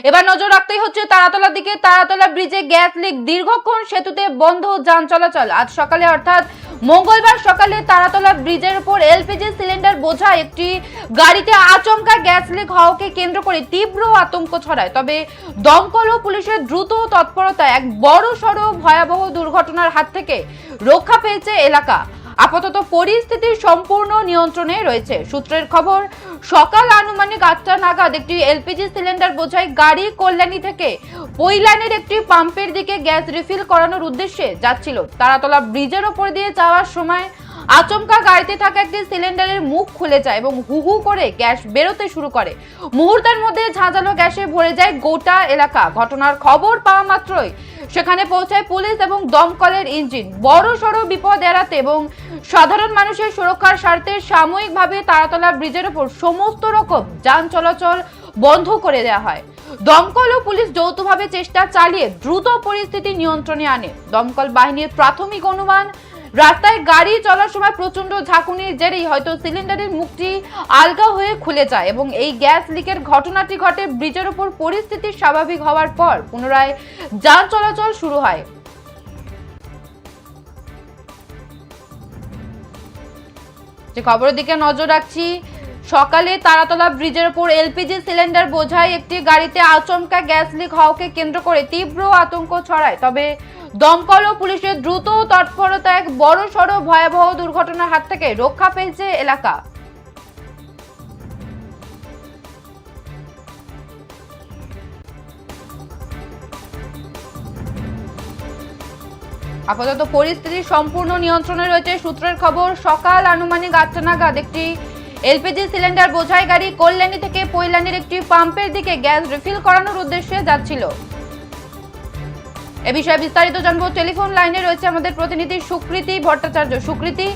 এবার নজর রাখতেই হচ্ছে তারাতলার দিকে। তারাতলা ব্রিজে গ্যাস লিক, দীর্ঘক্ষণ সেতুতে বন্ধ যান চলাচল। আজ সকালে অর্থাৎ মঙ্গলবার সকালে তারাতলা ব্রিজের উপর এলপিজি সিলিন্ডার বোঝা একটি গাড়িতে আচমকা গ্যাস লিক হওয়াকে কেন্দ্র করে তীব্র আতঙ্ক ছড়ায়। তবে দমকল ও পুলিশের দ্রুত তৎপরতায় এক বড় সড় ভয়াবহ দুর্ঘটনার হাত থেকে রক্ষা পেয়েছে এলাকা। আপাতত পরিস্থিতি সম্পূর্ণ নিয়ন্ত্রণে রয়েছে। সূত্রের খবর, সকাল আনুমানিক 8টা নাগাদ একটি এলপিজি সিলিন্ডার বোঝাই গাড়ি কল্যাণী থেকে পৈলানের একটি পাম্পের দিকে গ্যাস রিফিল করানোর উদ্দেশ্যে যাচ্ছিল। তারাতলা ব্রিজের ওপর দিয়ে যাওয়ার সময় আচমকা গাড়িতে থাকা একটি সিলিন্ডারের মুখ খুলে যায় এবং হু হু করে গ্যাস বেরোতে শুরু করে। মুহূর্তের মধ্যে ঝাঁঝালো গ্যাসে ভরে যায় গোটা এলাকা। ঘটনার খবর পাওয়া মাত্রই সেখানে পৌঁছায় পুলিশ এবং দমকলের ইঞ্জিন। বড় সড় বিপদ এড়াতে এবং সাধারণ মানুষের সুরক্ষার স্বার্থে সাময়িকভাবে তারাতলা ব্রিজের উপর সমস্ত রকম যান চলাচল বন্ধ করে দেওয়া হয়। দমকল ও পুলিশ যৌথভাবে চেষ্টা চালিয়ে দ্রুত পরিস্থিতি নিয়ন্ত্রণে আনে। দমকল বাহিনীর প্রাথমিক অনুমান, রাস্তায় গাড়ি চলার সময় প্রচন্ড ঝাঁকুনির জেরেই হয়তো সিলিন্ডারের মুখটি আলগা হয়ে খুলে যায় এবং এই গ্যাস লিকের ঘটনাটি ঘটে। ব্রিজের উপর পরিস্থিতি স্বাভাবিক হওয়ার পর পুনরায় যান চলাচল শুরু হয়। যে খবরের দিকে নজর রাখছি, সকালে তারাতলা ব্রিজের উপর এলপিজি সিলিন্ডার বোঝাই একটি গাড়িতে আচমকা গ্যাস লিক হওয়াকে কেন্দ্র করে তীব্র আতঙ্ক ছড়ায়। তবে দমকল ও পুলিশের দ্রুত তৎপরতা এক বড় সড় ভয়াবহ দুর্ঘটনার হাত থেকে রক্ষা পেয়েছে এলাকা। আপাতত পরিস্থিতি সম্পূর্ণ নিয়ন্ত্রণে রয়েছে। সূত্রের খবর, সকাল আনুমানিক 8টা নাগাদ একটি এলপিজি সিলিন্ডার বোঝাই গাড়ি কল্যাণী থেকে পৈলানের একটি পাম্পের দিকে গ্যাস রিফিল করানোর উদ্দেশ্যে যাচ্ছিল। এ বিষয়ে বিস্তারিত জানবো। টেলিফোন লাইনে রয়েছে আমাদের প্রতিনিধি সুকৃতি ভট্টাচার্য। সুকৃতি,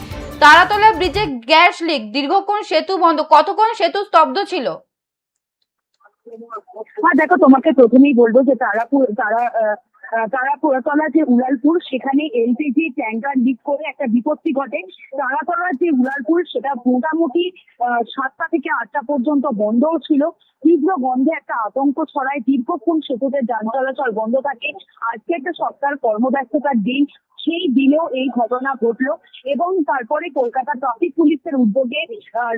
তারাতলা ব্রিজে গ্যাস লিক, দীর্ঘক্ষণ সেতু বন্ধ, কতক্ষণ সেতু স্তব্ধ ছিল? দেখো, তোমাকে প্রথমেই বলবো যে তারাতলা যে উড়ালপুর, সেখানে এলপিজি ট্যাঙ্কার লিক করে একটা বিপত্তি ঘটে। তারাতলার যে উড়ালপুর, সেটা মোটামুটি 7টা থেকে 8টা পর্যন্ত বন্ধও ছিল। তীব্র গন্ধে একটা আতঙ্ক ছড়ায়। দীর্ঘক্ষণ সেতুতে যান চলাচল বন্ধ থাকে। আজকে একটা সপ্তাহের কর্মব্যস্ততার দিন, সেই দিনেও এই ঘটনা ঘটলো এবং তারপরে কলকাতা ট্রাফিক পুলিশের উদ্যোগে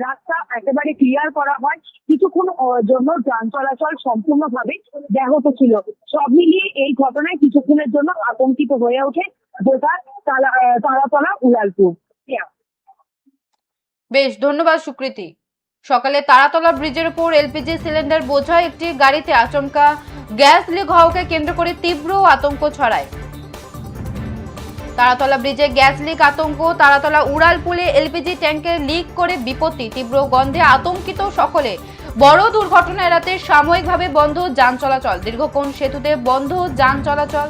রাস্তা একেবারে ক্লিয়ার করা হয়। কিছুক্ষণ জন্য যান চলাচল সম্পূর্ণভাবে ব্যাহত ছিল। সব মিলিয়ে এই ঘটনায় কিছুক্ষণের জন্য আতঙ্কিত হয়ে ওঠে গোটা তারাতলা উড়ালপুর। বেশ, ধন্যবাদ সুকৃতি। সকালে তারাতলা ব্রিজের উপর এলপিজি সিলিন্ডার বোঝাই একটি গাড়িতে আচমকা গ্যাস লিক হওয়াকে কেন্দ্র করে তীব্র আতঙ্ক ছড়ায়। তারাতলা ব্রিজে গ্যাস লিক, আতঙ্ক। তারাতলা উড়ালপুরে এলপিজি ট্যাঙ্কের লিক করে বিপত্তি, তীব্র গন্ধে আতঙ্কিত সকলে। বড় দুর্ঘটনা এড়াতে সাময়িকভাবে বন্ধ যান চলাচল। দীর্ঘক্ষণ সেতুতে বন্ধ যান চলাচল।